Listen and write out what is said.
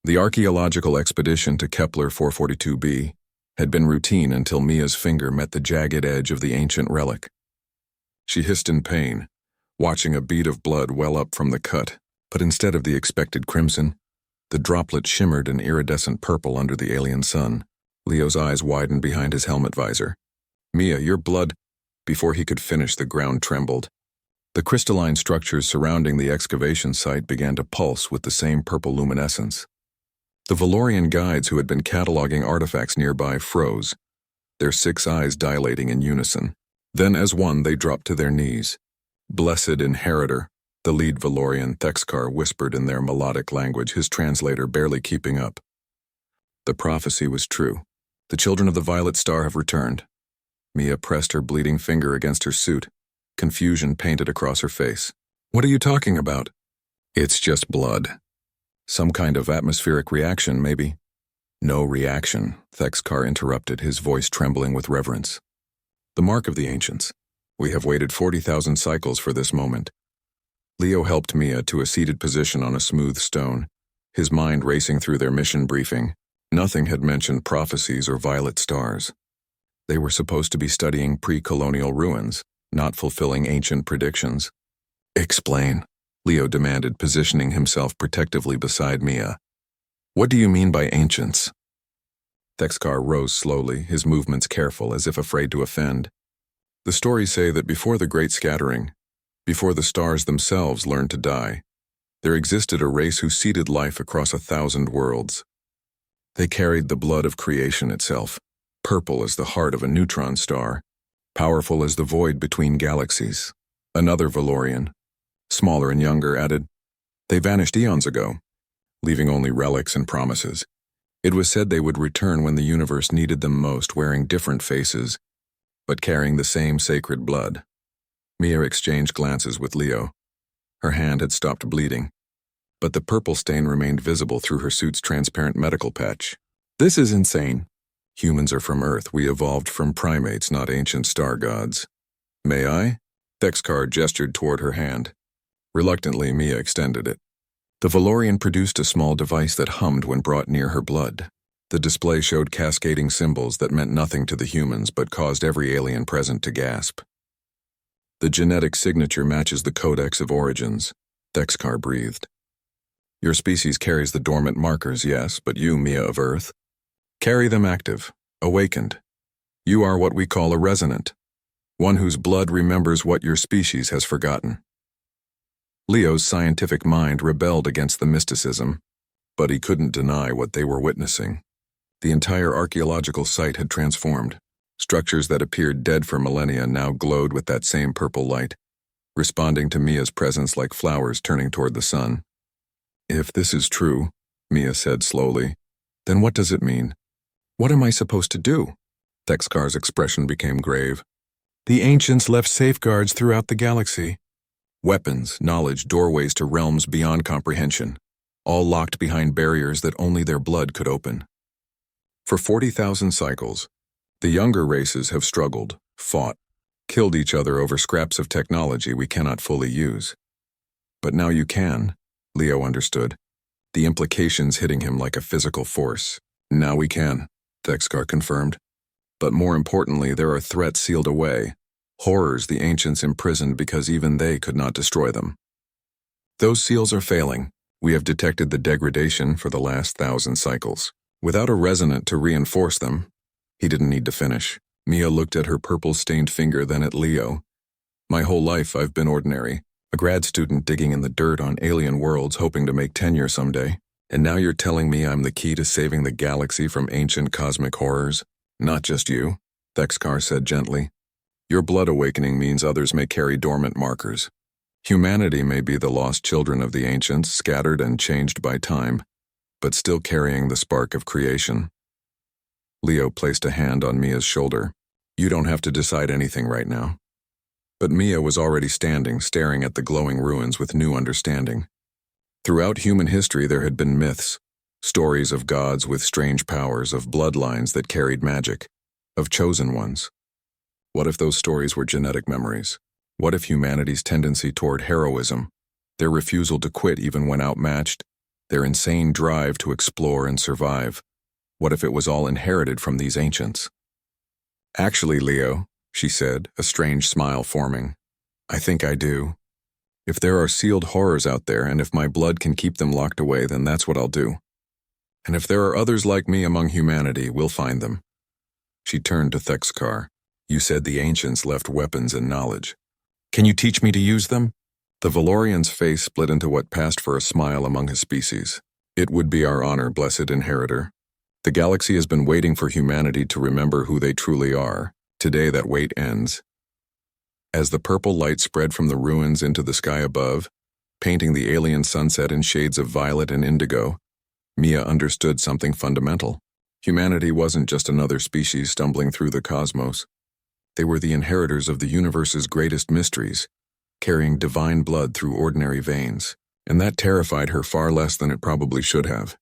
The archaeological expedition to Kepler 442b had been routine until Mia's finger met the jagged edge of the ancient relic. She hissed in pain, watching a bead of blood well up from the cut, but instead of the expected crimson, the droplet shimmered an iridescent purple under the alien sun. Leo's eyes widened behind his helmet visor. "Mia, your blood—" Before he could finish, the ground trembled. The crystalline structures surrounding the excavation site began to pulse with the same purple luminescence. The Valorian guides who had been cataloging artifacts nearby froze, their 6 eyes dilating in unison. Then as one, they dropped to their knees. "Blessed Inheritor," the lead Valorian Thexkar whispered in their melodic language, his translator barely keeping up. The prophecy was true. The children of the Violet Star have returned. Mia pressed her bleeding finger against her suit, confusion painted across her face. "What are you talking about?" "It's just blood. Some kind of atmospheric reaction, maybe." "No reaction," Thexkar interrupted, his voice trembling with reverence. "The mark of the ancients. We have waited 40,000 cycles for this moment." Leo helped Mia to a seated position on a smooth stone, his mind racing through their mission briefing. Nothing had mentioned prophecies or violet stars. They were supposed to be studying pre-colonial ruins, not fulfilling ancient predictions. "Explain," Leo demanded, positioning himself protectively beside Mia. "What do you mean by ancients?" Thexkar rose slowly, his movements careful, as if afraid to offend. "The stories say that before the Great Scattering, before the stars themselves learned to die, there existed a race who seeded life across 1,000 worlds. They carried the blood of creation itself, purple as the heart of a neutron star, powerful as the void between galaxies." Another Valorian, smaller and younger, added, "They vanished eons ago, leaving only relics and promises. It was said they would return when the universe needed them most, wearing different faces, but carrying the same sacred blood." Mia exchanged glances with Leo. Her hand had stopped bleeding, but the purple stain remained visible through her suit's transparent medical patch. "This is insane. Humans are from Earth. We evolved from primates, not ancient star gods." "May I?" Thexkar gestured toward her hand. Reluctantly, Mia extended it. The Valorian produced a small device that hummed when brought near her blood. The display showed cascading symbols that meant nothing to the humans but caused every alien present to gasp. "The genetic signature matches the Codex of Origins," Thexkar breathed. "Your species carries the dormant markers, yes, but you, Mia of Earth, carry them active, awakened. You are what we call a resonant, one whose blood remembers what your species has forgotten." Leo's scientific mind rebelled against the mysticism, but he couldn't deny what they were witnessing. The entire archaeological site had transformed. Structures that appeared dead for millennia now glowed with that same purple light, responding to Mia's presence like flowers turning toward the sun. "If this is true," Mia said slowly, "then what does it mean? What am I supposed to do?" Thexkar's expression became grave. "The ancients left safeguards throughout the galaxy. Weapons, knowledge, doorways to realms beyond comprehension, all locked behind barriers that only their blood could open. For 40,000 cycles, the younger races have struggled, fought, killed each other over scraps of technology we cannot fully use. But now you can," Leo understood, the implications hitting him like a physical force. "Now we can," Thexkar confirmed. "But more importantly, there are threats sealed away, horrors the ancients imprisoned because even they could not destroy them. Those seals are failing. We have detected the degradation for the last 1,000 cycles. Without a resonant to reinforce them." He didn't need to finish. Mia looked at her purple-stained finger, then at Leo. "My whole life I've been ordinary, a grad student digging in the dirt on alien worlds hoping to make tenure someday. And now you're telling me I'm the key to saving the galaxy from ancient cosmic horrors? Not just you," Thexkar said gently. "Your blood awakening means others may carry dormant markers. Humanity may be the lost children of the ancients, scattered and changed by time, but still carrying the spark of creation." Leo placed a hand on Mia's shoulder. "You don't have to decide anything right now." But Mia was already standing, staring at the glowing ruins with new understanding. Throughout human history there had been myths, stories of gods with strange powers, of bloodlines that carried magic, of chosen ones. What if those stories were genetic memories? What if humanity's tendency toward heroism, their refusal to quit even when outmatched, their insane drive to explore and survive. What if it was all inherited from these ancients? Actually, Leo, she said, a strange smile forming, I think I do. If there are sealed horrors out there, and if my blood can keep them locked away, then that's what I'll do. And if there are others like me among humanity, we'll find them. She turned to Thexkar. You said the ancients left weapons and knowledge. Can you teach me to use them? The Valorian's face split into what passed for a smile among his species. It would be our honor, blessed inheritor. The galaxy has been waiting for humanity to remember who they truly are. Today that wait ends. As the purple light spread from the ruins into the sky above, painting the alien sunset in shades of violet and indigo, Mia understood something fundamental. Humanity wasn't just another species stumbling through the cosmos. They were the inheritors of the universe's greatest mysteries, carrying divine blood through ordinary veins, and that terrified her far less than it probably should have.